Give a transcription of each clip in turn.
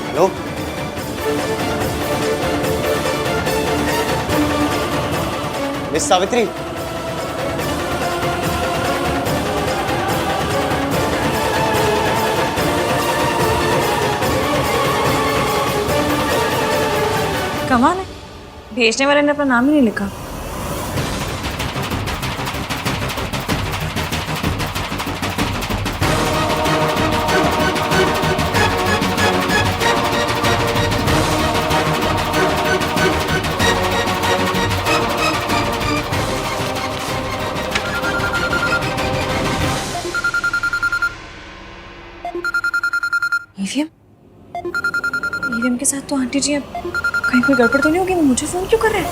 Hello, miss Savitri. कमाल है, भेजने वाले ने अपना नाम ही नहीं लिखा। ईवीएम ईवीएम के साथ तो आंटी जी अब कहीं कोई गड़बड़ तो नहीं होगी? वो मुझे फोन क्यों कर रहे हैं?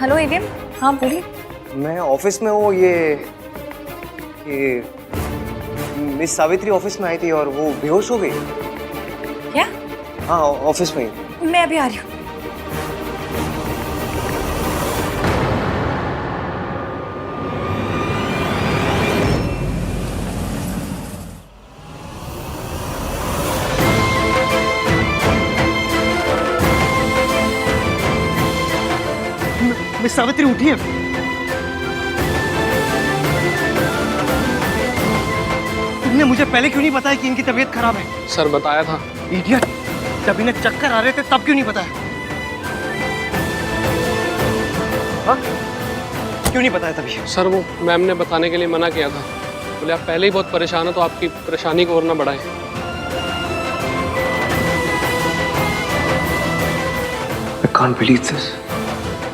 हेलो ईवीएम, हाँ बोलिए। मैं ऑफिस में हूँ। ये मिस सावित्री ऑफिस में आई थी और वो बेहोश हो गई। क्या? हाँ, ऑफिस में ही। मैं अभी आ रही हूँ। मिस सावित्री उठिए। तुमने मुझे पहले क्यों नहीं बताया कि इनकी तबीयत खराब है? सर बताया था। इडियट, जब इन्हें चक्कर आ रहे थे तब क्यों नहीं बताया? हाँ? क्यों नहीं बताया तभी? सर वो मैम ने बताने के लिए मना किया था। बोले आप पहले ही बहुत परेशान हो तो आपकी परेशानी को और ना बढ़ाएं। I can't believe this.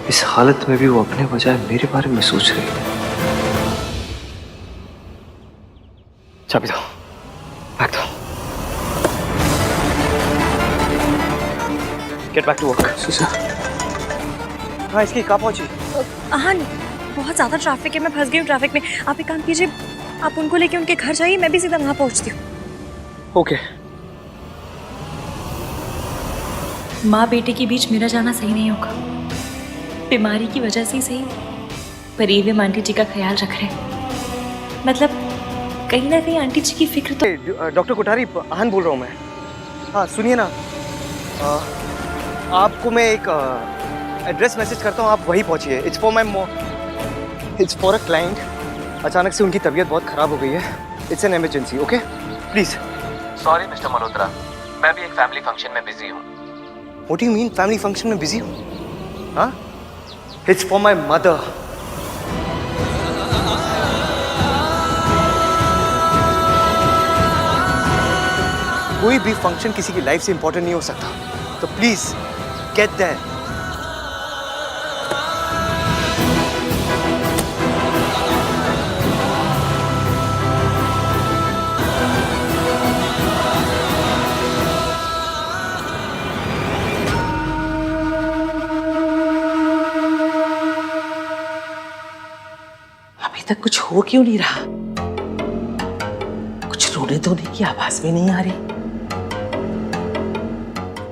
इस हालत में भी वो अपने बजाय मेरे बारे में सोच रही है। चाबी दो, बैग दो। Get back to work. Sir हाँ, इसकी कहाँ पहुंची? हाँ, बहुत ज्यादा ट्रैफिक है, मैं फंस गई हूँ ट्रैफिक में। आप एक काम कीजिए, आप उनको लेके उनके घर जाइए, मैं भी सीधा वहां पहुंचती हूँ। ओके। माँ बेटे के बीच मेरा जाना सही नहीं होगा। बीमारी की वजह से ही सही, पर ईवीएम आंटी जी का ख्याल रख रहे हैं। मतलब कहीं ना कहीं आंटी जी की फिक्र तो। डॉक्टर कोठारी, आहन बोल रहा हूँ मैं। हाँ सुनिए ना, आपको मैं एक एड्रेस मैसेज करता हूँ, आप वहीं पहुँचिए। It's for a client. अचानक से उनकी तबीयत बहुत ख़राब हो गई है। It's an emergency, okay please. Sorry mister Malhotra, मैं भी एक फैमिली फंक्शन में बिजी हूँ। What do you mean family function में बिजी हूँ? हाँ, इट्स फॉर माई मदर। कोई भी फंक्शन किसी की लाइफ से इंपॉर्टेंट नहीं हो सकता, तो प्लीज गेट देयर। अभी तक कुछ हो क्यों नहीं रहा? कुछ रोने धोने की आवाज भी नहीं आ रही।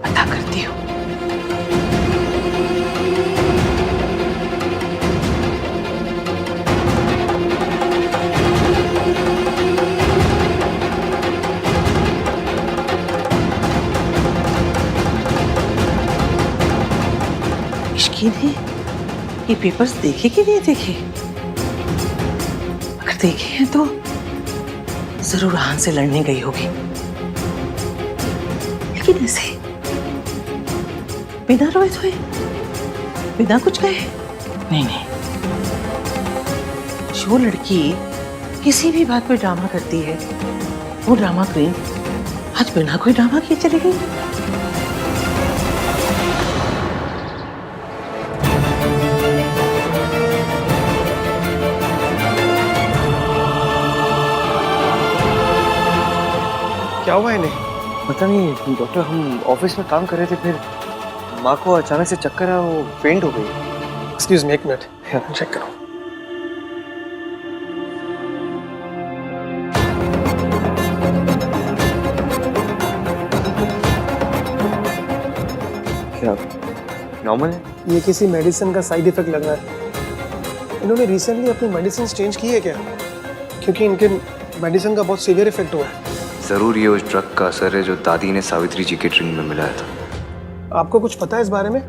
पता करती हूँ। मुश्किल है, ये पेपर्स देखे कि नहीं देखे? अगर देखे हैं तो जरूर आहन से लड़ने गई होगी, लेकिन ऐसे बिना रोए धोए, बिना कुछ कहे? नहीं नहीं, जो लड़की किसी भी बात पे ड्रामा करती है, वो ड्रामा क्वीन आज बिना कोई ड्रामा किए चली गई। क्या हुआ इन्हें? पता नहीं डॉक्टर, हम ऑफिस में काम कर रहे थे, फिर माँ को अचानक से चक्कर आया, वो फेंट हो गई। एक्सक्यूज मी, एक मिनट चेक करो। क्या नॉर्मल है? ये किसी मेडिसिन का साइड इफेक्ट लग रहा है। इन्होंने रिसेंटली अपनी मेडिसिन चेंज की है क्या? क्योंकि इनके मेडिसिन का बहुत सीवियर इफेक्ट हुआ है। जरूर ये उस ड्रग का असर है जो दादी ने सावित्री जी के ड्रिंक में मिलाया था। आपको कुछ पता है इस बारे में?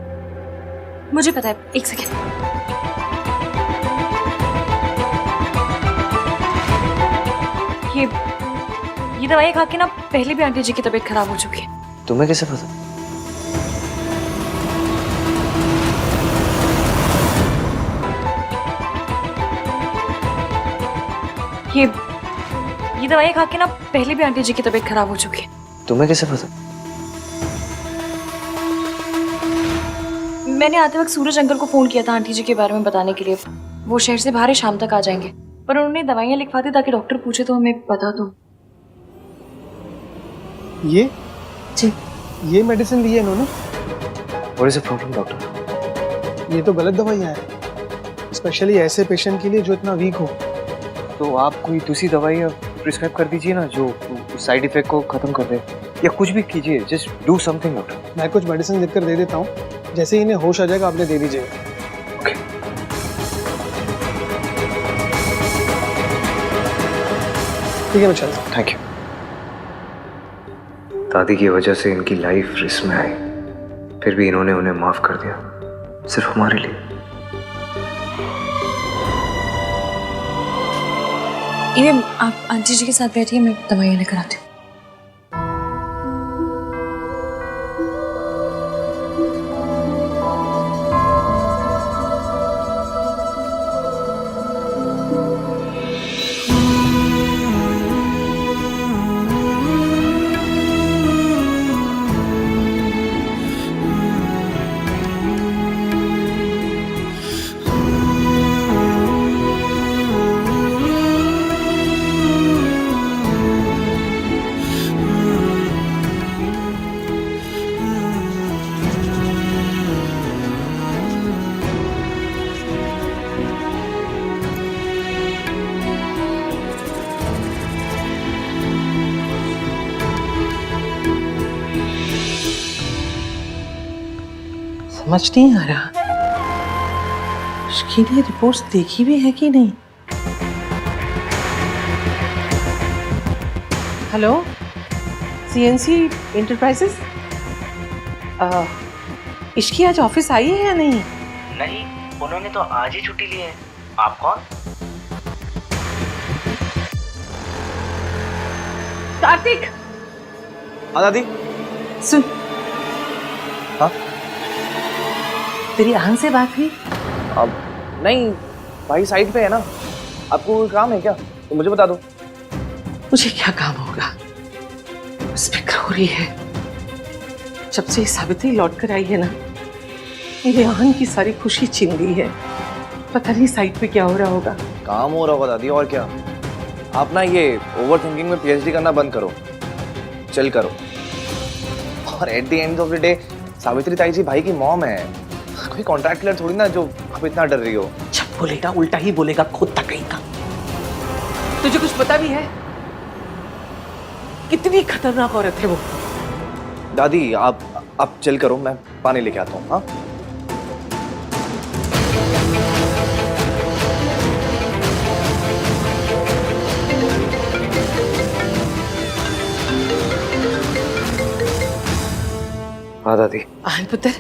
मुझे पता है, एक सेकेंड। ये दवाई खा के ना पहले भी आंटी जी की तबीयत खराब हो चुकी है। तुम्हें कैसे पता? ये दवाई खा के ना पहले भी आंटी जी की तबीयत खराब हो चुकी है। तुम्हें कैसे पता? मैंने आते वक्त सूरज अंकल को फोन किया था आंटी जी के बारे में बताने के लिए। वो शहर से बाहर ही शाम तक आ जाएंगे, पर उन्होंने दवाइयाँ लिखवा दी ताकि डॉक्टर पूछे तो हमें बता दो। ये जी, ये मेडिसिन ली है इन्होंने? What is the problem, doctor? ये तो गलत दवाइयाँ हैं, स्पेशली ऐसे पेशेंट के लिए जो इतना वीक हो। तो आप कोई दूसरी दवाई प्रिस्क्राइब कर दीजिए ना जो साइड इफेक्ट को खत्म कर दे, या कुछ भी कीजिए। Just do something doctor. मैं कुछ मेडिसिन लिख कर दे देता हूँ, जैसे ही इन्हें होश आ जाएगा आपने दे दीजिएगा। ओके। ठीक है, मैं चलता हूँ। Thank you. दादी की वजह से इनकी लाइफ रिस्क में आई, फिर भी इन्होंने उन्हें माफ कर दिया, सिर्फ हमारे लिए। ये आप आंटी जी के साथ बैठिए, मैं दवाइयाँ लेकर आती हूँ। समझ नहीं आ रहा, उसकी ने रिपोर्ट्स देखी भी है कि नहीं। हेलो, सीएनसी इंटरप्राइजेस, इसकी आज ऑफिस आई है या नहीं? नहीं, उन्होंने तो आज ही छुट्टी ली है। आप कौन? कार्तिक, हाँ दादी। सुन। हाँ? तेरी आहन से बात हुई? अब नहीं, भाई साइड पे है ना। आपको कोई काम है क्या? तो मुझे बता दो। मुझे क्या काम होगा, बस फिक्र हो रही है। जब से सावित्री लौट कर आई है ना, मेरे आहन की सारी खुशी छीन ली है। पता नहीं साइड पे क्या हो रहा होगा। काम हो रहा होगा दादी, और क्या। आप ना ये ओवर थिंकिंग में पीएचडी करना बंद करो, चल करो। और at the end of the day Savitri ताई जी भाई की मॉम है, कोई कॉन्ट्रैक्ट क्लियर थोड़ी ना जो आप इतना डर रही हो। जब बोलेगा उल्टा ही बोलेगा, खुद तक कहीं का। तुझे कुछ पता भी है कितनी खतरनाक औरत है वो? दादी आप चल करो, मैं पानी लेके आता हूँ। हाँ हाँ दादी। आहन पुत्र,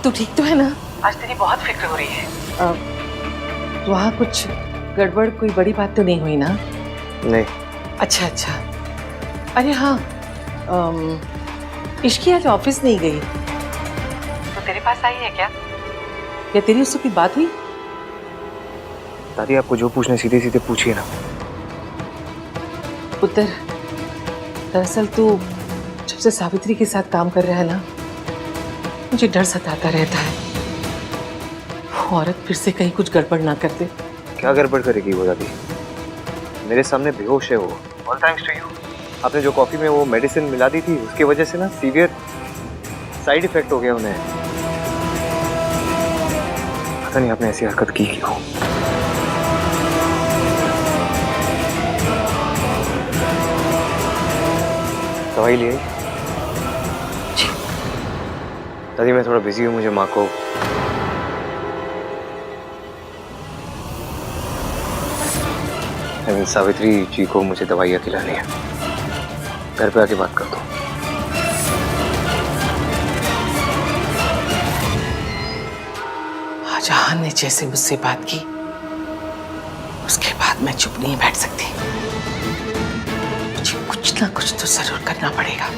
तू ठीक तो है ना? आज तेरी बहुत फिक्र हो रही है। वहाँ कुछ गड़बड़, कोई बड़ी बात तो नहीं हुई ना? नहीं। अच्छा अच्छा। अरे हाँ, इश्की आज ऑफिस नहीं गई तो तेरे पास आई है क्या, या तेरी उससे कोई बात हुई? दादी आपको जो पूछना सीधे सीधे पूछिए ना। पुत्र, दरअसल तू जब से सावित्री के साथ काम कर रहा है ना, मुझे डर सताता रहता है। वो औरत फिर से कहीं कुछ गड़बड़ ना कर दे। क्या गड़बड़ करेगी वो दादी? मेरे सामने बेहोश है वो। All thanks to you. आपने जो कॉफी में वो मेडिसिन मिला दी थी, उसकी वजह से ना सीवियर साइड इफेक्ट हो गया उन्हें। पता नहीं आपने ऐसी हरकत की क्यों। दवाई लिए? दादी मैं थोड़ा बिजी हूँ, मुझे माँ को सावित्री जी को मुझे दवाइयाँ खिलानी है। घर पे आके बात कर दो। जहान ने जैसे मुझसे बात की उसके बाद मैं चुप नहीं बैठ सकती। मुझे कुछ ना कुछ तो जरूर करना पड़ेगा।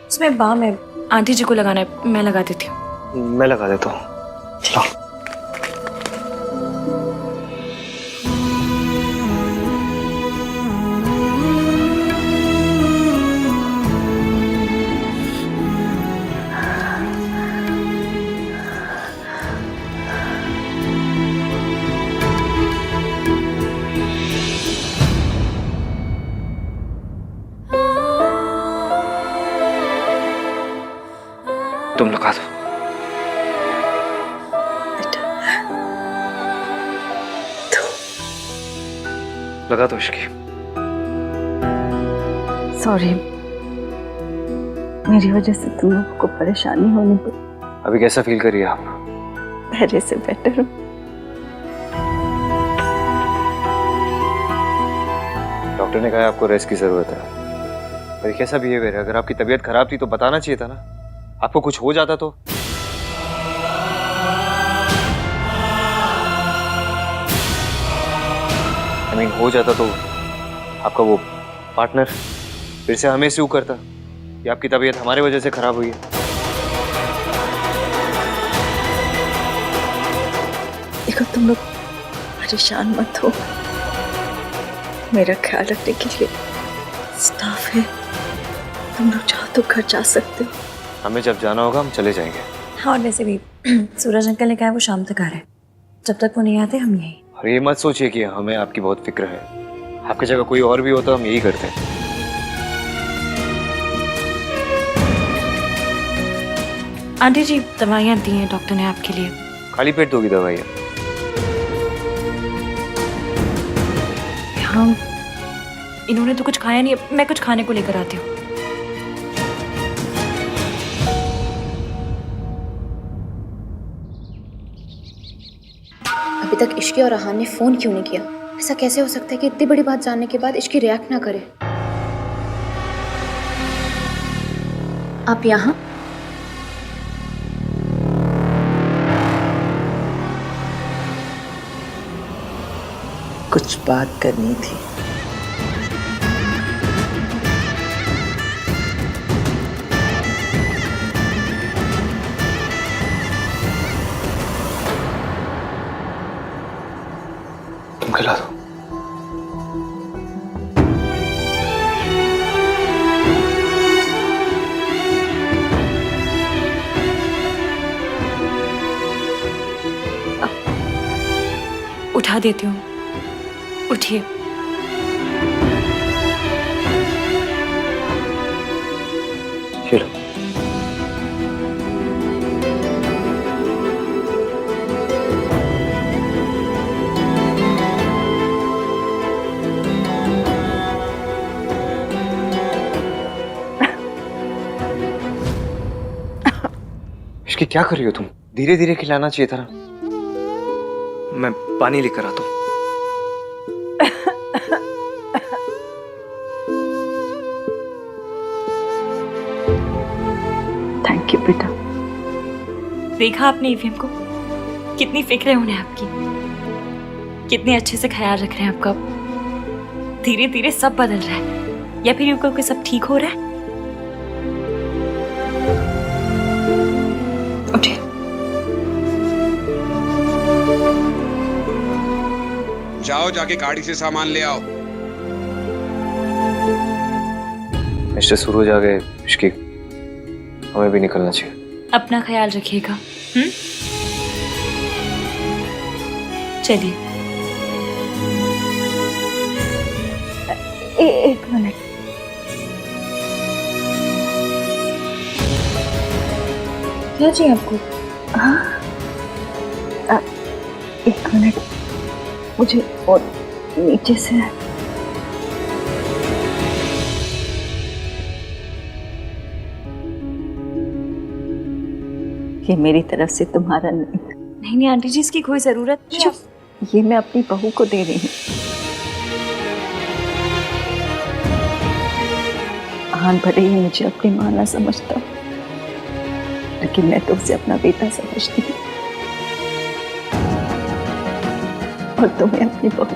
उसमें बाम है, आंटी जी को लगाना है, मैं लगा देती हूँ। मैं लगा देता हूँ। लो। तुम लगा दो। लगा दो इसकी। सॉरी, मेरी वजह से तुम लोगों को परेशानी होने पर। अभी कैसा फील कर रही है आप? पहले से बेटर हूँ। डॉक्टर ने कहा आपको रेस्ट की जरूरत है। पर कैसा बिहेवियर है? अगर आपकी तबीयत खराब थी तो बताना चाहिए था ना। आपको कुछ हो जाता तो। हो जाता तो आपका वो पार्टनर फिर से हमें स्यू करता कि आपकी तबीयत हमारे वजह से खराब हुई है। देखो तुम लोग परेशान मत हो, मेरा ख्याल रखने के लिए स्टाफ है। तुम लोग चाहो तो घर जा सकते हो। हमें जब जाना होगा हम चले जाएंगे। हाँ, और वैसे भी सूरज अंकल ने कहा है वो शाम तक आ रहे हैं। जब तक वो नहीं आते हम यहीं। और ये मत सोचिए कि हमें आपकी बहुत फिक्र है। आपकी जगह कोई और भी होता हम यही करते। आंटी जी दवाइयाँ दी हैं डॉक्टर ने आपके लिए। खाली पेट दोगी दवाइयाँ? हाँ, इन्होंने तो कुछ खाया नहीं, मैं कुछ खाने को लेकर आती हूँ। अभी तक इश्की और रहान ने फोन क्यों नहीं किया? ऐसा कैसे हो सकता है कि इतनी बड़ी बात जानने के बाद इश्की रिएक्ट ना करे? आप यहाँ? कुछ बात करनी थी। तुम खिला दो। उठा देती हूँ, उठिए। चलो। इसकी क्या कर रही हो तुम? धीरे धीरे खिलाना चाहिए था ना। मैं पानी लेकर आता हूँ। थैंक यू बेटा। देखा आपने ईवीएम को? कितनी फिक्र है उन्हें आपकी, कितने अच्छे से ख्याल रख रहे हैं आपका। धीरे धीरे सब बदल रहा है, या फिर यूं कहो कि सब ठीक हो रहा है। उठिए। जाओ, जाके गाड़ी से सामान ले आओ। मिस्टर सूरज आ गए। इसकी हमें भी निकलना चाहिए। अपना ख्याल रखिएगा। चलिए। एक मिनट। क्या चाहिए आपको? एक मिनट, मुझे और नीचे से ये मेरी तरफ से तुम्हारा नहीं। नहीं आंटी जी, इसकी कोई जरूरत नहीं है। ये मैं अपनी बहू को दे रही हूँ। आन भले ही मुझे अपनी माँ ना समझता, लेकिन मैं तो उसे अपना बेटा समझती हूँ और तुम्हें अपनी बहू।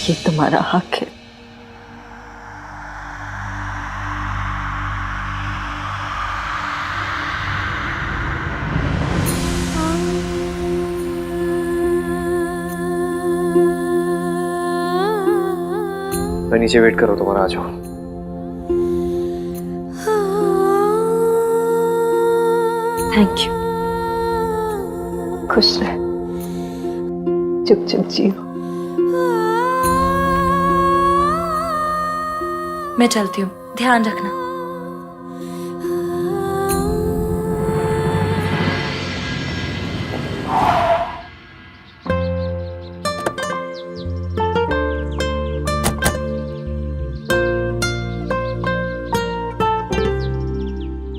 ये तुम्हारा हक है। मैं नीचे वेट करो, तुम्हारा आ जाओ। Thank you. खुश रह, चुप चुप जियो। मैं चलती हूँ, ध्यान रखना।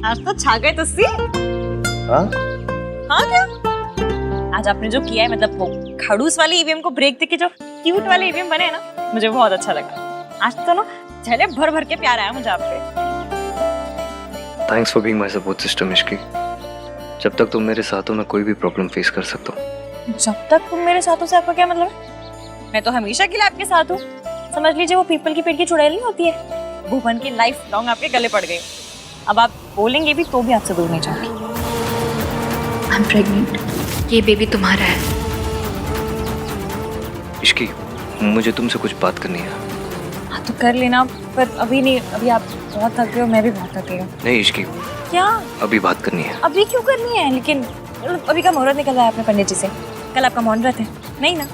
आज तो छा गए तुस्सी। हाँ? हाँ क्या? आज आपने जो किया है, मतलब वो खड़ूस वाली ईवीएम को ब्रेक देके जो क्यूट वाले ईवीएम बने हैं ना, मुझे बहुत अच्छा लगा। आज तो ना झेले भर भर के प्यार आया मुझे आप पे। Thanks for being my support system Ishki. जब तक तुम मेरे साथ हो मैं कोई भी प्रॉब्लम फेस कर सकता हूँ। जब तक तुम मेरे साथ हो से आपका क्या मतलब है? मैं तो हमेशा के लिए आपके साथ हूँ। समझ लीजिए वो पीपल की पेड़ की चुड़ैल नहीं होती है, भूपन की लाइफ लॉन्ग आपके गले पड़ गई। अब आप बोलेंगे भी तो भी आपसे दूर नहीं जाऊंगी। I am pregnant. ये बेबी तुम्हारा है। इश्की, मुझे तुमसे कुछ बात करनी है। हाँ तो कर लेना, पर अभी नहीं। अभी आप बहुत थक गए हो, मैं भी बहुत थक गई हूँ। नहीं इश्की, क्या? अभी बात करनी है। अभी क्यों करनी है? लेकिन अभी का मुहूर्त निकल रहा है अपने पंडित जी से। कल आपका मौन व्रत है नहीं ना?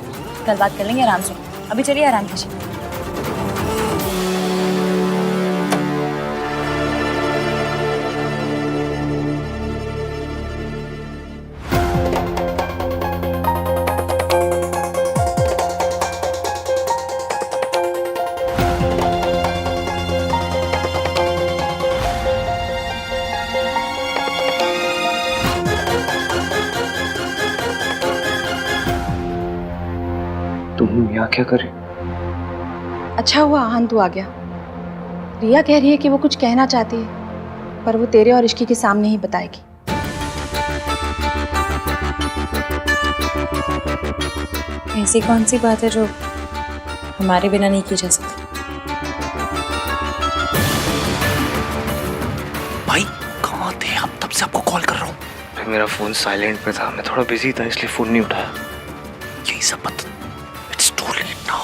कल बात कर लेंगे आराम से। अभी चलिए आराम कीजिए। तुम यहाँ क्या कर रही? अच्छा हुआ आहन तू आ गया। रिया कह रही है कि वो कुछ कहना चाहती है, पर वो तेरे और इश्की के सामने ही बताएगी। ऐसी कौन सी बात है जो हमारे बिना नहीं की जा सकती? भाई कहाँ थे? अब तब से आपको कॉल कर रहा हूँ। मेरा फोन साइलेंट पे था, मैं थोड़ा बिजी था इसलिए फोन नहीं उठाया। यही सब बात। It's too late now.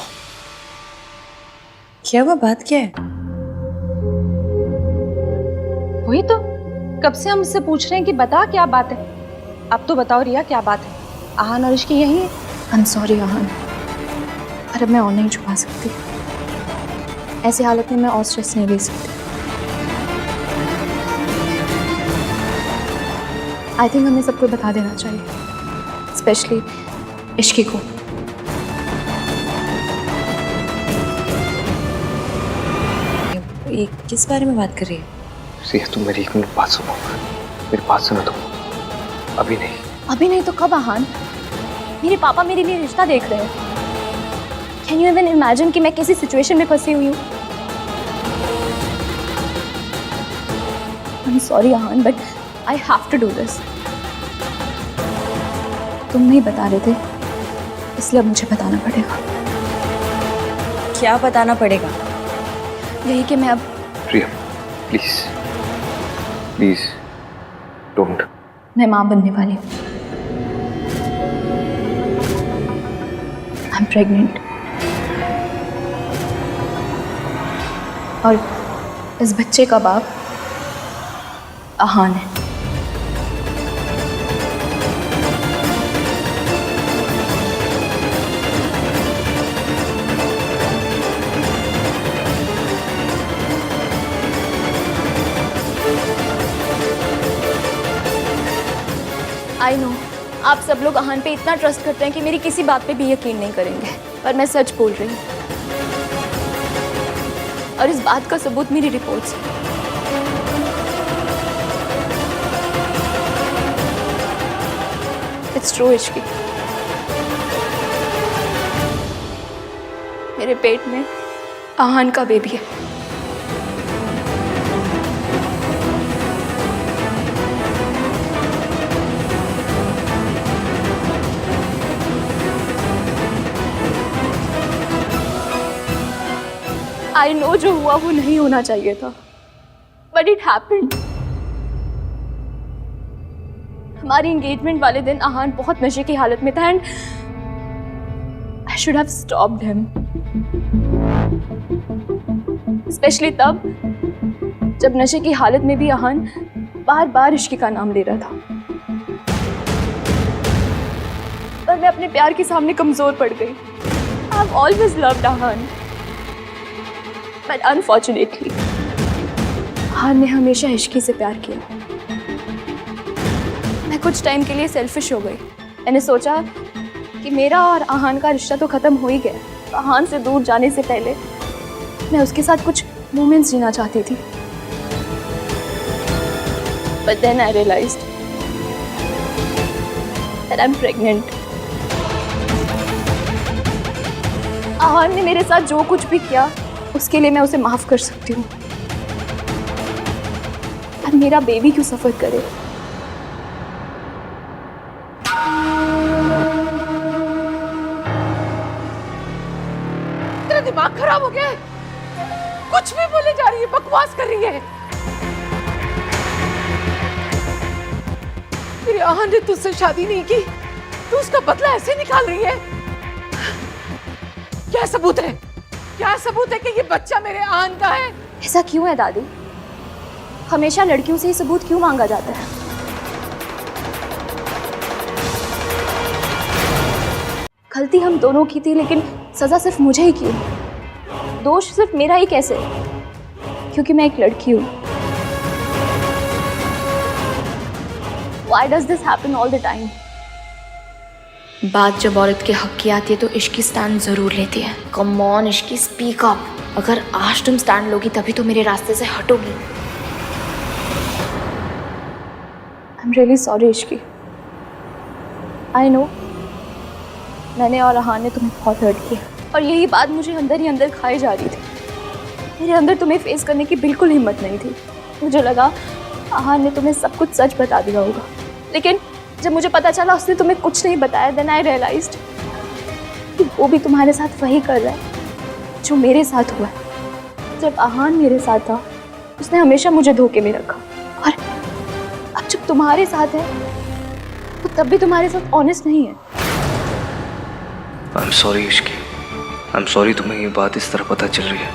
क्या हुआ? बात क्या है? वही तो कब से हम उससे पूछ रहे हैं कि बता क्या बात है। अब तो बताओ रिया क्या बात है। आहन और इश्की यही है। आई एम सॉरी आहन, पर अब मैं और नहीं छुपा सकती। ऐसी हालत में मैं और स्ट्रेस नहीं ले सकती। आई थिंक हमें सबको बता देना चाहिए, स्पेशली इश्की को। ये किस बारे में बात कर रही है? रिया तुम मेरी एक मिनट बात सुनो, मेरी बात सुनो तुम। अभी नहीं। अभी नहीं तो कब आहन? मेरे पापा मेरे लिए रिश्ता देख रहे हैं। कैन यू इवन इमेजिन कि मैं किसी सिचुएशन में फंसी हुई हूँ? I am sorry Aahan, but I have to do this. तुम नहीं बता रहे थे, इसलिए अब मुझे बताना पड़ेगा। क्या बताना पड़ेगा? यही कि मैं अब। रिया प्लीज प्लीज डोंट। मैं माँ बनने वाली हूँ। आई एम प्रेग्नेंट और इस बच्चे का बाप आहान है। आई नो आप सब लोग अहान पे इतना ट्रस्ट करते हैं कि मेरी किसी बात पे भी यकीन नहीं करेंगे, पर मैं सच बोल रही हूँ और इस बात का सबूत मेरी रिपोर्ट्स है। इट्स ट्रू इश्की, मेरे पेट में आहान का बेबी है। आई नो जो हुआ वो नहीं होना चाहिए था, बट इट हैपेंड। हमारी एंगेजमेंट वाले दिन आहान बहुत नशे की हालत में था and I should have stopped him, specially तब जब नशे की हालत में भी आहान बार बार इश्क का नाम ले रहा था। पर मैं अपने प्यार के सामने कमजोर पड़ गई। I have always loved Aahan, but unfortunately Aahan ने हमेशा इश्की से प्यार किया। मैं कुछ टाइम के लिए सेल्फिश हो गई। मैंने सोचा कि मेरा और आहान का रिश्ता तो खत्म हो ही गया, तो आहान से दूर जाने से पहले मैं उसके साथ कुछ मोमेंट्स जीना चाहती थी। But then I realized that I'm pregnant. आहान ने मेरे साथ जो कुछ भी किया उसके लिए मैं उसे माफ कर सकती हूँ, अब मेरा बेबी क्यों सफर करे। तेरा दिमाग खराब हो गया है? कुछ भी बोले जा रही है, बकवास कर रही है। तेरे आहान ने तुझसे शादी नहीं की, तू उसका बदला ऐसे निकाल रही है। क्या सबूत है? क्या सबूत है कि ये बच्चा मेरे आहान का है? ऐसा क्यों है दादी? हमेशा लड़कियों से ही सबूत क्यों मांगा जाता है? गलती हम दोनों की थी, लेकिन सजा सिर्फ मुझे ही क्यों? दोष सिर्फ मेरा ही कैसे? क्योंकि मैं एक लड़की हूँ। Why does this happen all the time? बात जब औरत के हक की आती है तो इश्की स्टैंड जरूर लेती है। Come on Ishki, speak up. अगर आज तुम स्टैंड लोगी तभी तो मेरे रास्ते से हटोगी। I'm really sorry Ishki. I know मैंने और आहान ने तुम्हें बहुत हर्ट किया और यही बात मुझे अंदर ही अंदर खाई जा रही थी। मेरे अंदर तुम्हें फेस करने की बिल्कुल हिम्मत नहीं थी। मुझे लगा आहान ने तुम्हें सब कुछ सच बता दिया होगा, लेकिन जब मुझे पता चला उसने तुम्हें कुछ नहीं बताया, देन आई रियलाइज्ड कि वो भी तुम्हारे साथ वही कर रहा है जो मेरे साथ हुआ है। जब आहान मेरे साथ था उसने हमेशा मुझे धोखे में रखा, और अब जब तुम्हारे साथ है वो तब भी तुम्हारे साथ ऑनेस्ट नहीं है। आई am sorry Ishki, I am sorry तुम्हें ये बात इस तरह पता चल रही है।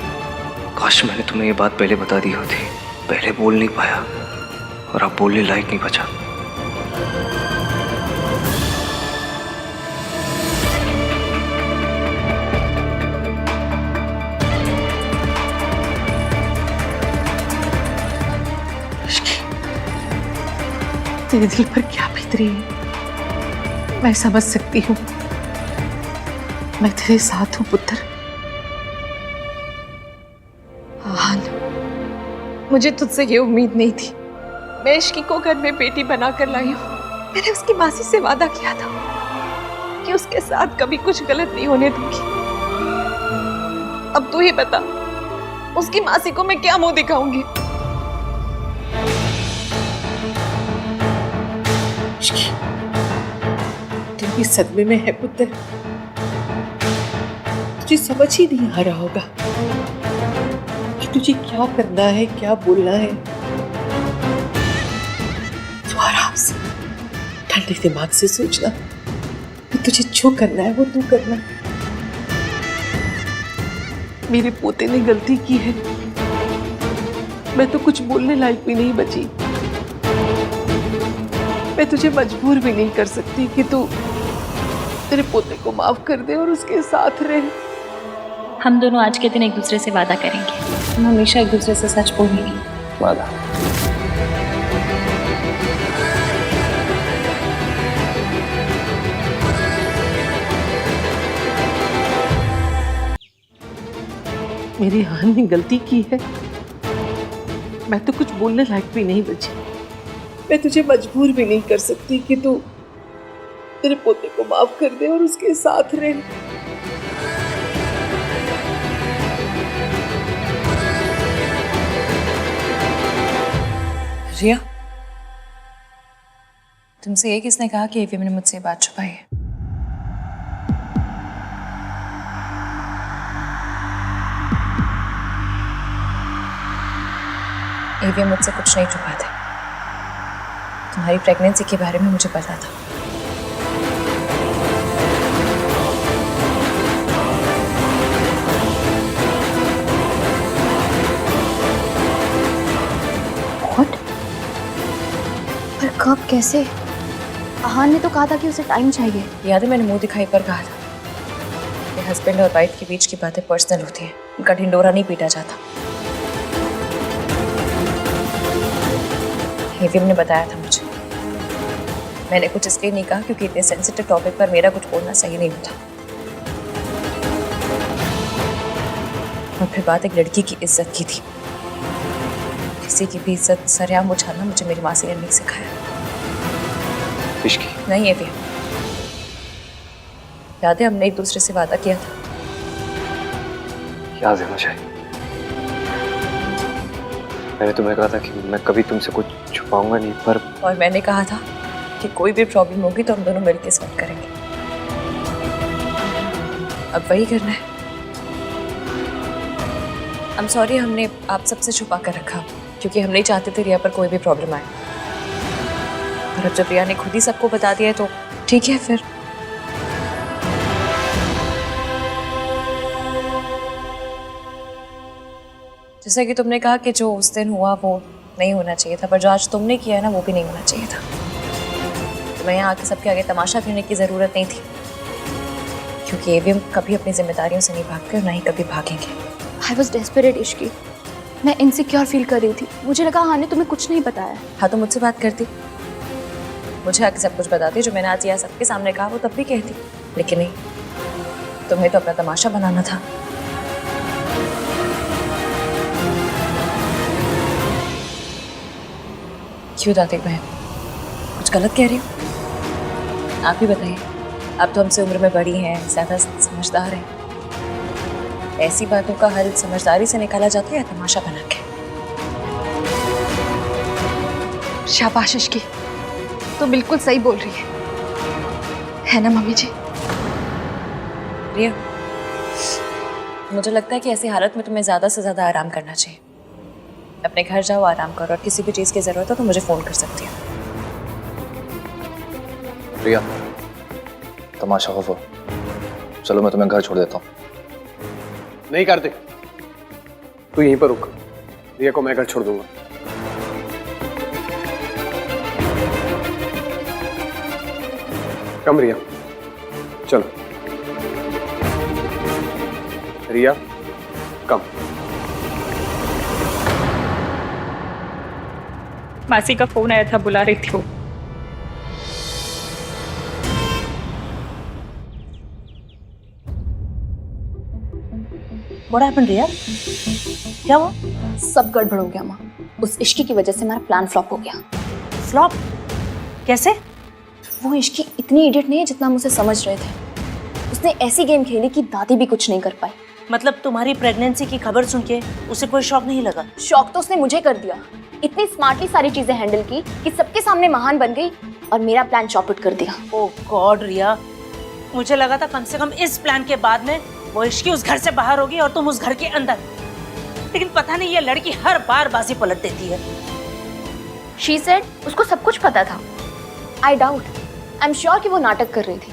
काश मैंने तुम्हें ये बात पहले बता दी होती। पहले बोल नहीं पाया और अब बोलने लायक नहीं बचा। तेरे दिल पर क्या बीत रही है मैं समझ सकती हूँ। मैं तेरे साथ हूँ पुत्र। आहान, मुझे तुझसे ये उम्मीद नहीं थी। मैं इश्की को घर में बेटी बनाकर लाई हूँ। मैंने उसकी मासी से वादा किया था कि उसके साथ कभी कुछ गलत नहीं होने दूंगी। अब तू ही बता, उसकी मासी को मैं क्या मुंह दिखाऊंगी? तू भी सदमे में है पुत्र। तुझे समझ ही नहीं आ रहा होगा कि तुझे क्या करना है, क्या बोलना है। तू आराम से ठंडे दिमाग से सोचना कि तुझे जो करना है वो तू करना। मेरे पोते ने गलती की है, मैं तो कुछ बोलने लायक भी नहीं बची। मैं तुझे मजबूर भी नहीं कर सकती कि तू तेरे पोते को माफ कर दे और उसके साथ रहे। हम दोनों आज के दिन एक दूसरे से वादा करेंगे, हम हमेशा एक दूसरे से सच बोलेंगे। वादा। मेरी आहान ने गलती की है। मैं तो कुछ बोलने लायक भी नहीं बची। मैं तुझे मजबूर भी नहीं कर सकती कि तू तेरे पोते को माफ कर दे और उसके साथ रहे। रिया, तुमसे ये किसने कहा कि एवीएम ने मुझसे बात छुपाई है? एवीएम मुझसे कुछ नहीं छुपाते। तुम्हारी प्रेगनेंसी के बारे में मुझे पता था। What? पर कब, कैसे? आहान ने तो कहा था कि उसे टाइम चाहिए। याद है मैंने मुंह दिखाई पर कहा था कि हस्बैंड और वाइफ के बीच की बातें पर्सनल होती हैं, उनका ढिंडोरा नहीं पीटा जाता। एवीएम ने बताया था मुझे। मैंने कुछ इसलिए नहीं कहा क्योंकि इतने सेंसिटिव टॉपिक पर मेरा कुछ बोलना सही नहीं होता। और फिर बात एक लड़की की इज्जत की थी। किसी की भी इज्जत सरेआम उछालना मुझे मेरी मासी ने नहीं सिखाया। इश्की नहीं एवीएम, याद है हमने एक दूसरे से वादा किया था? याद है मुझे। मैंने तुम्हें कहा था कि मैं कभी तुमसे कुछ छुपाऊंगा नहीं, पर और मैंने कहा था कि कोई भी प्रॉब्लम होगी तो हम दोनों मिलकर सॉल्व करेंगे। अब वही करना है। आई एम सॉरी, हमने आप सबसे छुपा कर रखा क्योंकि हम नहीं चाहते थे रिया पर कोई भी प्रॉब्लम आए। और अब जब रिया ने खुद ही सबको बता दिया है तो ठीक है फिर। जैसा कि तुमने कहा कि जो उस दिन हुआ वो नहीं होना चाहिए था, पर जो आज तुमने किया है ना वो भी नहीं होना चाहिए था। तुम्हें यहाँ आके सबके आगे तमाशा करने की ज़रूरत नहीं थी क्योंकि एवीएम कभी अपनी जिम्मेदारियों से नहीं भागते और ना ही कभी भागेंगे। I was desperate Ishki. मैं इनसिक्योर फील कर रही थी। मुझे लगा आहान ने तुम्हें कुछ नहीं बताया। हाँ तो मुझसे बात करती, मुझे आके सब कुछ बताती। जो मैंने आज यहाँ सबके सामने कहा वो तब भी कहती, लेकिन नहीं, तुम्हें तो अपना तमाशा बनाना था। क्यों दादी बहन, कुछ गलत कह रही हो? आप ही बताइए। आप तो हमसे उम्र में बड़ी हैं, ज़्यादा समझदार हैं। ऐसी बातों का हल समझदारी से निकाला जाता है या तमाशा बना के? शाबाश इश्की, तो बिल्कुल सही बोल रही है ना मम्मी जी? रिया, मुझे लगता है कि ऐसी हालत में तुम्हें ज़्यादा से ज़्यादा आराम करना चाहिए। अपने घर जाओ, आराम करो, और किसी भी चीज़ की ज़रूरत हो तो मुझे फ़ोन कर सकती हो। रिया, तमाशा हो वो। चलो मैं तुम्हें घर छोड़ देता हूँ। नहीं कार्तिक, तू यहीं पर रुक। रिया को मैं घर छोड़ दूंगा। कम रिया, चलो। रिया कम। मासी का फोन आया था, बुला रही थी वो। What happened, रिया? क्या हुआ? सब गड़बड़ हो गया माँ। उस इश्की की वजह से हमारा प्लान फ्लॉप हो गया। फ्लॉप? कैसे? वो इश्की इतनी इडियट नहीं है जितना हम उसे समझ रहे थे। उसने ऐसी गेम खेली कि दादी भी कुछ नहीं कर पाई। मतलब तुम्हारी प्रेगनेंसी की खबर सुन के उसे कोई शौक नहीं लगा? शौक तो उसने मुझे कर दिया। इतनी स्मार्टली सारी चीजें हैंडल की कि सबके सामने महान बन गई और मेरा प्लान चौपट कर दिया। ओह गॉड रिया, मुझे लगा था कम से कम इस प्लान के बाद में वो इश्की उस घर से बाहर होगी और तुम उस घर के अंदर। लेकिन पता नहीं ये लड़की हर बार बाजी पलट देती है। She said उसको सब कुछ पता था। I doubt, I'm sure कि वो नाटक कर रही थी।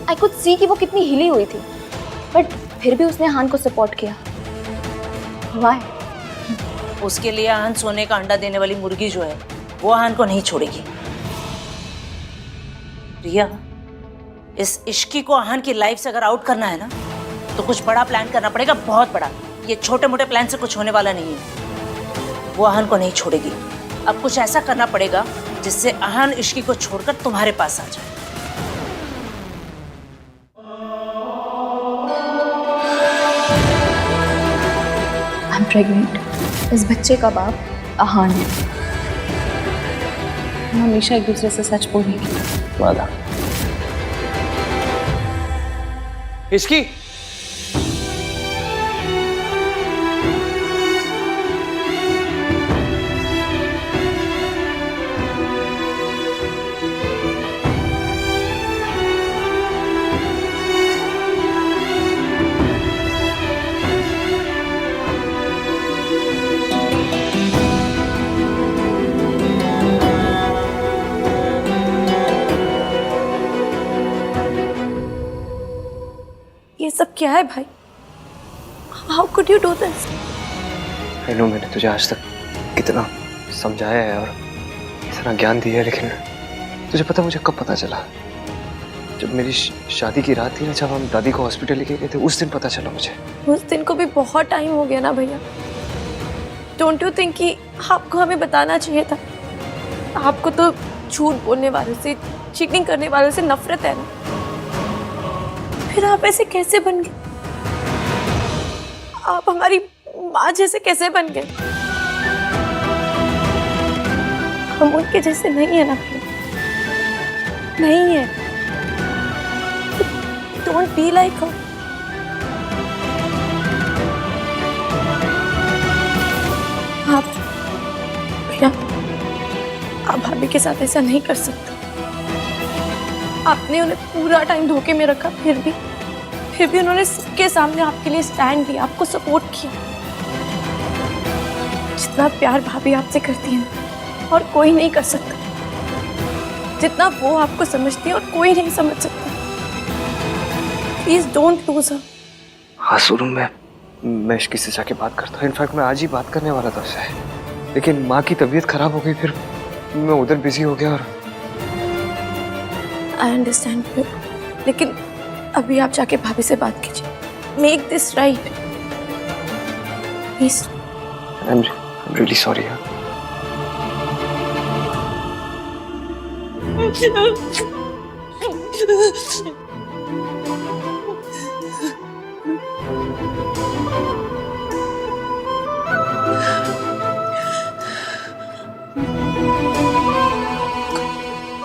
I could see कि वो कितनी हिली हुई थी, बट फिर भी उसने आहान को सपोर्ट किया। Why? उसके लिए आहान सोने का अंडा देने वाली मुर्गी जो है वो आहान को नहीं छोड़ेगी। रिया, इस इश्की को आहान की लाइफ से अगर आउट करना है ना तो कुछ बड़ा प्लान करना पड़ेगा, बहुत बड़ा। ये छोटे मोटे प्लान से कुछ होने वाला नहीं है। वो आहान को नहीं छोड़ेगी। अब कुछ ऐसा करना पड़ेगा जिससे आहान इश्की को छोड़कर तुम्हारे पास आ जाए। I am pregnant. इस बच्चे का बाप आहान है। हम हमेशा एक दूसरे से सच बोलेंगे। वादा। इश्की, ये सब क्या है भाई? How could you do this? I know मैंने तुझे आज तक कितना समझाया है और इतना ज्ञान दिया है, लेकिन तुझे पता मुझे कब पता चला? जब मेरी शादी की रात थी ना, जब हम दादी को हॉस्पिटल लेके गए थे, उस दिन पता चला मुझे। उस दिन को भी बहुत टाइम हो गया ना भैया। डोंट यू थिंक कि आपको हमें बताना चाहिए था? आपको तो झूठ बोलने वालों से, चीटिंग करने वालों से नफरत है ना। फिर आप ऐसे कैसे बन गए? आप हमारी माँ जैसे कैसे बन गए? हम उनके जैसे नहीं है ना भैया, नहीं है। डोंट बी लाइक हर। आप भैया, आप भाभी के साथ ऐसा नहीं कर सकते। आपने उन्हें पूरा टाइम धोखे में रखा, फिर भी उन्होंने सबके सामने आपके लिए स्टैंड लिया, आपको सपोर्ट किया। जितना प्यार भाभी आपसे करती है ना, और कोई नहीं कर सकता। जितना वो आपको समझती है और कोई नहीं समझ सकता। Please don't lose her. हाँ सुनो, मैं इश्की से जाके बात करता हूँ। इनफैक्ट मैं आज ही बात करने वाला था उससे, लेकिन माँ की तबीयत खराब हो गई, फिर मैं उधर बिजी हो गया। और आई अंडरस्टैंड यू, लेकिन अभी आप जाके भाभी से बात कीजिए। Make this right please. I'm really sorry यार।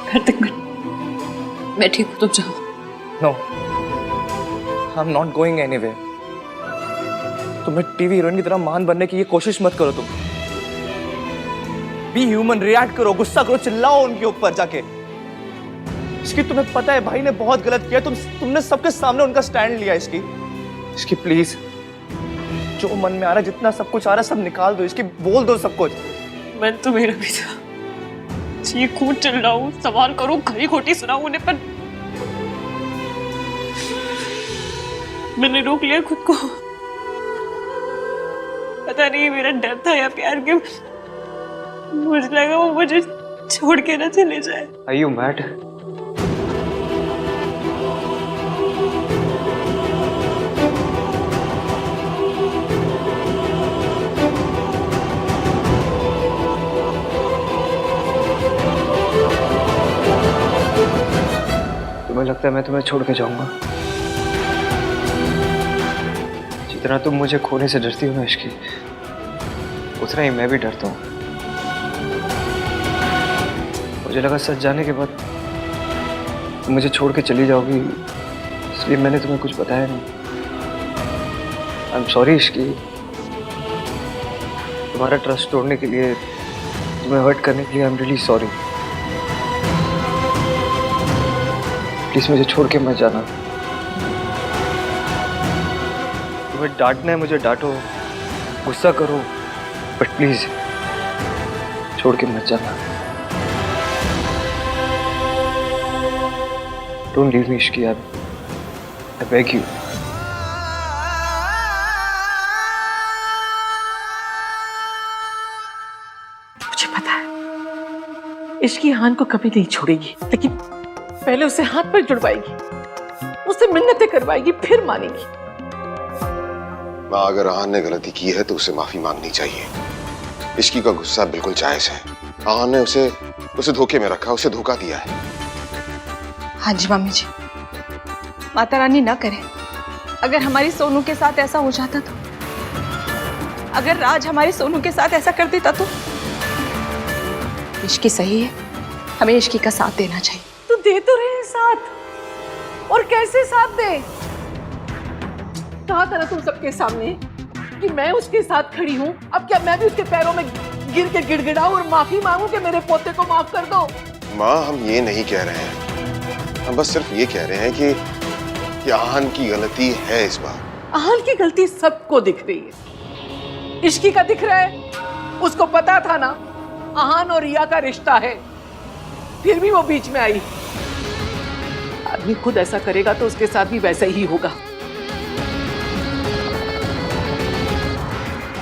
घर तक मैं ठीक हूँ, तुम जाओ। No, I am not going anywhere. तुम्हें टीवी हीरोइन की तरह महान बनने की ये कोशिश मत करो। तुम बी ह्यूमन, रिएक्ट करो, गुस्सा करो, चिल्लाओ उनके ऊपर जाके। इसकी तुम्हें पता है भाई ने बहुत गलत किया। तुमने सबके सामने उनका स्टैंड लिया। इसकी प्लीज, जो मन में आ रहा है, जितना सब कुछ आ रहा है, सब निकाल दो। इसकी बोल दो सब कुछ। मन तो मेरा भी था, चीखूं चिल्लाऊं, सवाल करूं, खरी खोटी सुनाऊं उन्हें, पर मैंने रोक लिया खुद को। पता नहीं मेरा डर था या प्यार के, मुझे लगा वो मुझे छोड़ के ना चले जाए। Are you mad? तुम्हें लगता है मैं तुम्हें छोड़ के जाऊंगा? जितना तुम मुझे खोने से डरती हो ना इश्की, उतना ही मैं भी डरता हूँ। मुझे लगा सच जाने के बाद तुम मुझे छोड़ के चली जाओगी, इसलिए मैंने तुम्हें कुछ बताया नहीं। आई एम सॉरी इश्की, तुम्हारा ट्रस्ट तोड़ने के लिए, तुम्हें हर्ट करने के लिए। I am really sorry. Please मुझे छोड़ के मत जाना। तुम्हें डांटना है मुझे डांटो, गुस्सा करो, बट प्लीज छोड़ के मत जाना। Don't leave me Ishki, I beg you. मुझे पता है इश्की हान को कभी नहीं छोड़ेगी, लेकिन पहले उसे हाथ पर जुड़वाएगी, उससे मिन्नतें करवाएगी, फिर मानेगी। माँ, अगर आहान ने गलती की है तो उसे माफी मांगनी चाहिए। इश्की का गुस्सा बिल्कुल जायज है। आहान ने उसे धोखे में रखा, उसे धोखा दिया है। हाँ जी मम्मी जी, माता रानी ना करे। अगर हमारी सोनू के साथ ऐसा हो जाता तो अगर राज हमारे सोनू के साथ ऐसा कर देता तो? इश्की सही है, हमें इश्की का साथ देना चाहिए। तू दे तो रहे हैं साथ, और कैसे साथ दे? कहा था ना तुम सबके सामने कि मैं उसके साथ खड़ी हूँ। अब क्या मैं भी उसके पैरों में गिर के गिड़गिड़ाऊं और माफी मांगू कि मेरे पोते को माफ कर दो? माँ, हम ये नहीं कह रहे हैं, हम बस सिर्फ ये कह रहे हैं कि आहान की गलती है इस बार। आहान की गलती सबको दिख रही है, इश्की का दिख रहा है। उसको पता था ना आहान और रिया का रिश्ता है, फिर भी वो बीच में आई। आदमी खुद ऐसा करेगा तो उसके साथ भी वैसा ही होगा।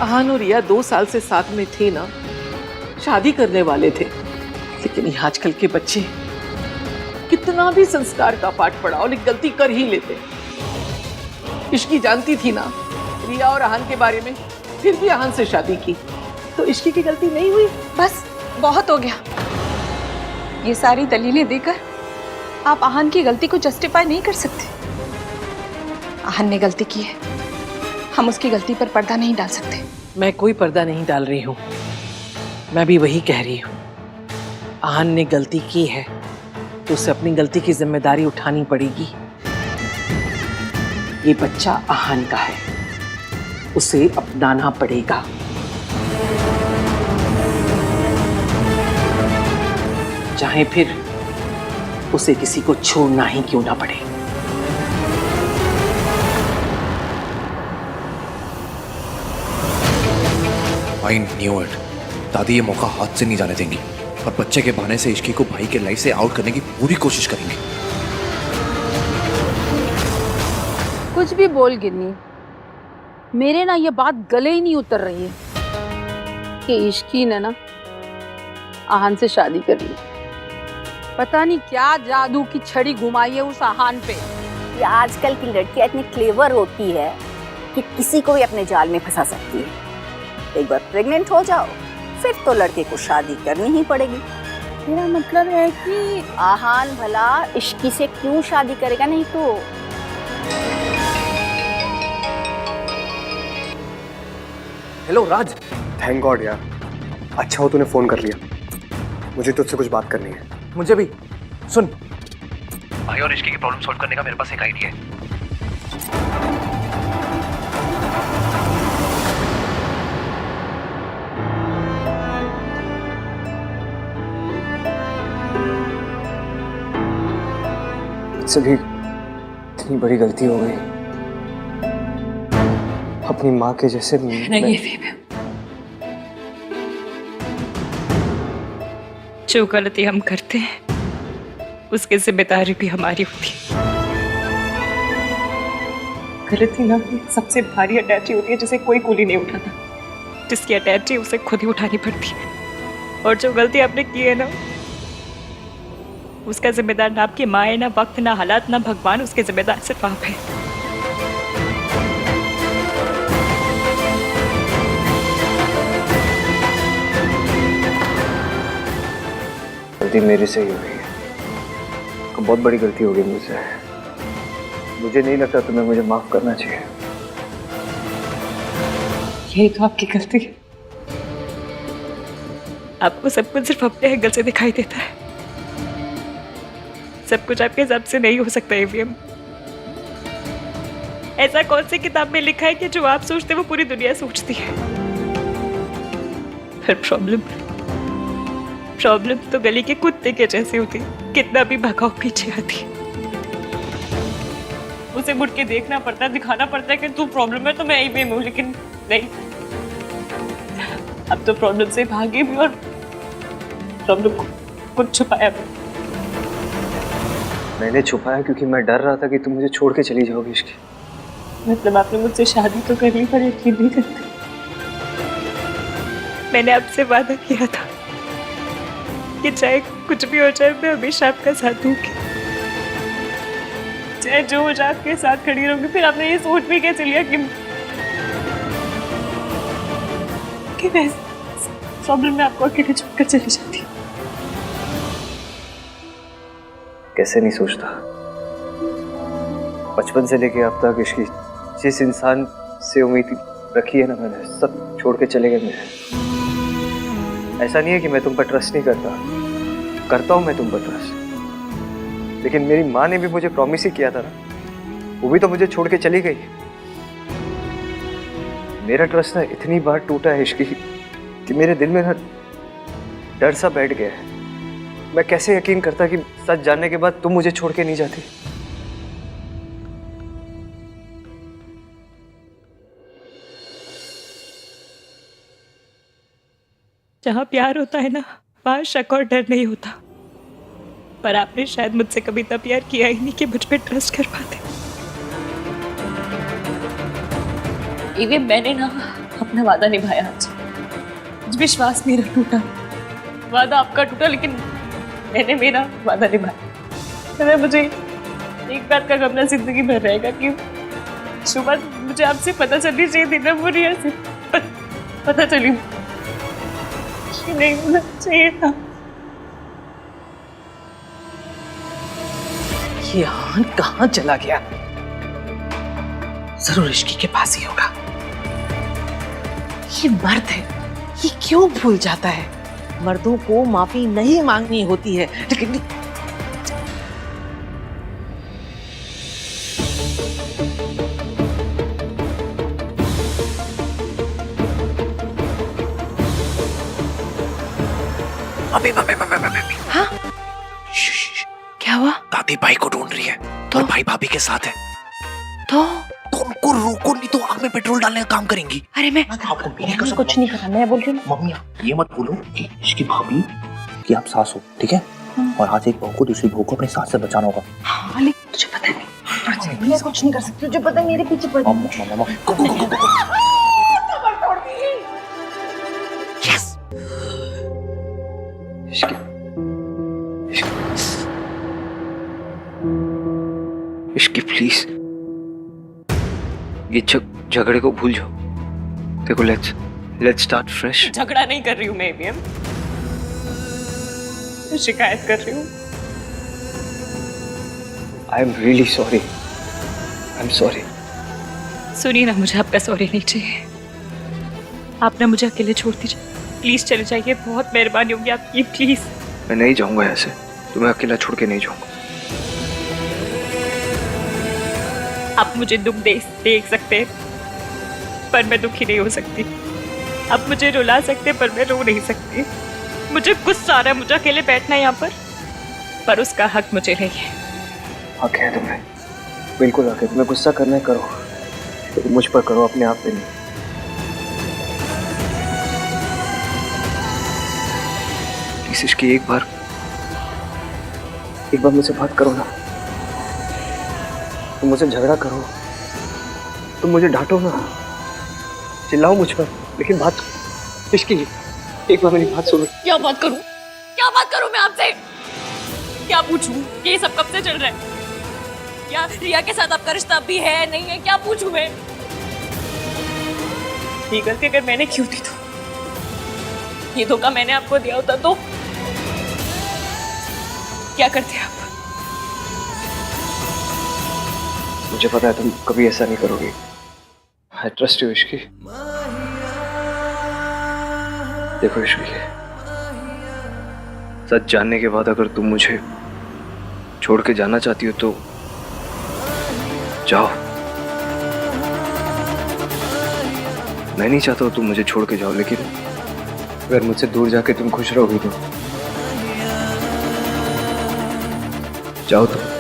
आहान और रिया 2 साल से साथ में थे ना, शादी करने वाले थे, लेकिन ये आजकल के बच्चे कितना भी संस्कार का पाठ पढ़ाओ लेकिन गलती कर ही लेते। इश्की जानती थी ना रिया और आहान के बारे में, फिर भी आहान से शादी की, तो इश्की की गलती नहीं हुई? बस बहुत हो गया। ये सारी दलीलें देकर आप आहान की गलती को जस्टिफाई नहीं कर सकते। आहान ने गलती की है, हम उसकी गलती पर पर्दा नहीं डाल सकते। मैं कोई पर्दा नहीं डाल रही हूँ, मैं भी वही कह रही हूँ। आहान ने गलती की है तो उसे अपनी गलती की जिम्मेदारी उठानी पड़ेगी। ये बच्चा आहान का है, उसे अपनाना पड़ेगा। चाहे फिर उसे किसी को छोड़ना ही क्यों ना पड़े। I knew it. दादी ये मौका हाथ से नहीं जाने देंगी और बच्चे के बहाने से इश्की को भाई के लाइफ से आउट करने की पूरी कोशिश करेंगे। कुछ भी बोल गिन्नी, मेरे ना ये बात गले ही नहीं उतर रही है कि इश्की ने ना आहान से शादी कर ली। पता नहीं क्या जादू की छड़ी घुमाई है उस आहान पे। ये आजकल की लड़कियां इतनी क्लेवर होती है कि किसी को भी अपने जाल में फंसा सकती है। एक बार प्रेग्नेंट हो जाओ फिर तो लड़के को शादी करनी ही पड़ेगी। मेरा मतलब है कि आहान भला इश्की से क्यों शादी करेगा? नहीं तो हेलो राज, थैंक गॉड यार, अच्छा हो तूने फोन कर लिया। मुझे तुझसे कुछ बात करनी है। मुझे भी। सुन, भाई और इश्की की प्रॉब्लम सॉल्व करने का मेरे पास एक आइडिया है। सभी इतनी बड़ी गलती हो गई, अपनी माँ के जैसे। नहीं फीबे, जो गलती हम करते हैं उसकी जिम्मेदारी भी हमारी होती है। गलती ना सबसे भारी अटैची होती है जिसे कोई कूली नहीं उठाता, जिसकी अटैची उसे खुद ही उठानी पड़ती है। और जो गलती आपने की है ना, उसका जिम्मेदार ना आपकी माँ है, ना वक्त, ना हालात, ना भगवान। उसके जिम्मेदार सिर्फ आप है। गलती मेरे से ही हुई है, बहुत बड़ी गलती हो गई मुझसे। मुझे नहीं लगता तुम्हें मुझे माफ करना चाहिए। यही तो आपकी गलती है, आपको सब कुछ सिर्फ अपने एंगल से दिखाई देता है। सब कुछ आपके हिसाब से नहीं हो सकता एवीएम। ऐसा कौन सी किताब में लिखा है कि जो आप सोचते वो पूरी दुनिया सोचती है? फिर प्रॉब्लम तो गली के कुत्ते के जैसी होती, कितना भी भगाओ पीछे आती। उसे मुड़ के देखना पड़ता है, दिखाना पड़ता है कि तू प्रॉब्लम है तो मैं एवीएम हूँ, लेकिन नहीं, अब तो प्रॉब्लम से भागे भी और प्रॉब्लम को कुछ छुपाया भी। मैंने छुपाया क्योंकि मैं डर रहा था कि तुम मुझे छोड़ के चली जाओगी इश्की। मतलब आपने मुझसे शादी तो कर ली पर यकीन नहीं करते। मैंने आपसे वादा किया था कि चाहे कुछ भी हो जाए मैं हमेशा आपका साथ दूंगी, चाहे जो हो जाए आपके साथ खड़ी रहूंगी। फिर आपने ये सोच भी कैसे लिया कि मैं प्रॉब्लम में आपको अकेले छोड़कर चली जाती? कैसे नहीं सोचता, बचपन से लेके अब तक इश्की जिस इंसान से उम्मीद रखी है ना, मैंने सब छोड़ के चले गए मुझे। ऐसा नहीं है कि मैं तुम पर ट्रस्ट नहीं करता, करता हूं मैं तुम पर ट्रस्ट, लेकिन मेरी माँ ने भी मुझे प्रॉमिस ही किया था ना, वो भी तो मुझे छोड़ के चली गई। मेरा ट्रस्ट ना इतनी बार टूटा है इश्की कि मेरे दिल में ना डर सा बैठ गया है। मैं कैसे यकीन करता कि सच जानने के बाद तुम मुझे छोड़ के नहीं जाती। जहाँ प्यार होता है ना, वहाँ शक और डर नहीं होता। पर आपने शायद मुझसे कभी इतना प्यार किया ही नहीं कि मुझ पे ट्रस्ट कर पाते। इवे मैंने ना अपना वादा निभाया आज। विश्वास मेरा टूटा, वादा आपका टूटा, लेकिन मैंने मेरा वादा निभाया। तो मुझे एक बात का गम ना जिंदगी भर रहेगा कि सुबह मुझे आपसे पता चलनी चाहिए थी ना, वो रिया से पता चली नहीं होना चाहिए था। ये आन कहाँ चला गया? जरूर इश्की के पास ही होगा। ये मर्द है, ये क्यों भूल जाता है? मर्दों को माफी नहीं मांगनी होती है, लेकिन अभी हाँ? क्या हुआ? दादी भाई को ढूंढ रही है और भाई भाभी के साथ है। तो उनको रोको, नहीं तो आग में पेट्रोल डालने का काम करेंगी। अरे मैं आपको मेरे मैंने कुछ नहीं कहा, मैं बोल रही हूँ। मम्मी ये मत बोलो कि इसकी भाभी कि आप सास हो, ठीक है? और आज एक बहू को दूसरी बहू को अपनी सास से बचाना होगा। हाँ, लेकिन तुझे पता है मैं कुछ नहीं कर सकती, तुझे पता है मेरे पीछे पड़ इश्की प्लीज ये झगड़े को भूल जाओ। देखो लेट्स स्टार्ट फ्रेश। झगड़ा नहीं कर रही हूँ मैं एवीएम, शिकायत कर रही हूँ। I am really sorry, I am sorry. सुनिए ना, मुझे आपका सॉरी नहीं चाहिए। आप ना मुझे अकेले छोड़ दीजिए, प्लीज चले जाइए, बहुत मेहरबानी होगी आपकी, प्लीज। मैं नहीं जाऊंगा ऐसे, तुम्हें अकेला छोड़ के नहीं जाऊंगा। आप मुझे दुख देख सकते हैं, पर मैं दुखी नहीं हो सकती। आप मुझे रुला सकते हैं, पर मैं रो नहीं सकती। मुझे गुस्सा आ रहा है, मुझे अकेले बैठना है यहाँ पर उसका हक मुझे नहीं है। हक है तुम्हें, बिल्कुल हक है। तुम्हें गुस्सा करना है करो, तो मुझ पर करो, अपने आप पे नहीं। प्लीज इसकी एक बार मुझसे बात करो ना। तुम मुझसे झगड़ा करो, तुम मुझे डांटो ना, चिल्लाओ मुझ पर, लेकिन बात इसकी एक बार मेरी बात सुनो। क्या बात करूं मैं आपसे? क्या पूछूं? ये सब कब से चल रहा है? क्या रिया के साथ आपका रिश्ता भी है नहीं है? क्या पूछूं मैं? ये गलती अगर मैंने क्यों दी, तो ये धोखा मैंने आपको दिया होता तो क्या करते आप? मुझे पता है तुम कभी ऐसा नहीं करोगी। I trust you Ishki. देखो इश्की, सच जानने के बाद अगर तुम मुझे छोड़ के जाना चाहती हो तो जाओ। मैं नहीं चाहता तुम मुझे छोड़ के जाओ, लेकिन अगर मुझसे दूर जाके तुम खुश रहोगी तो जाओ तुम।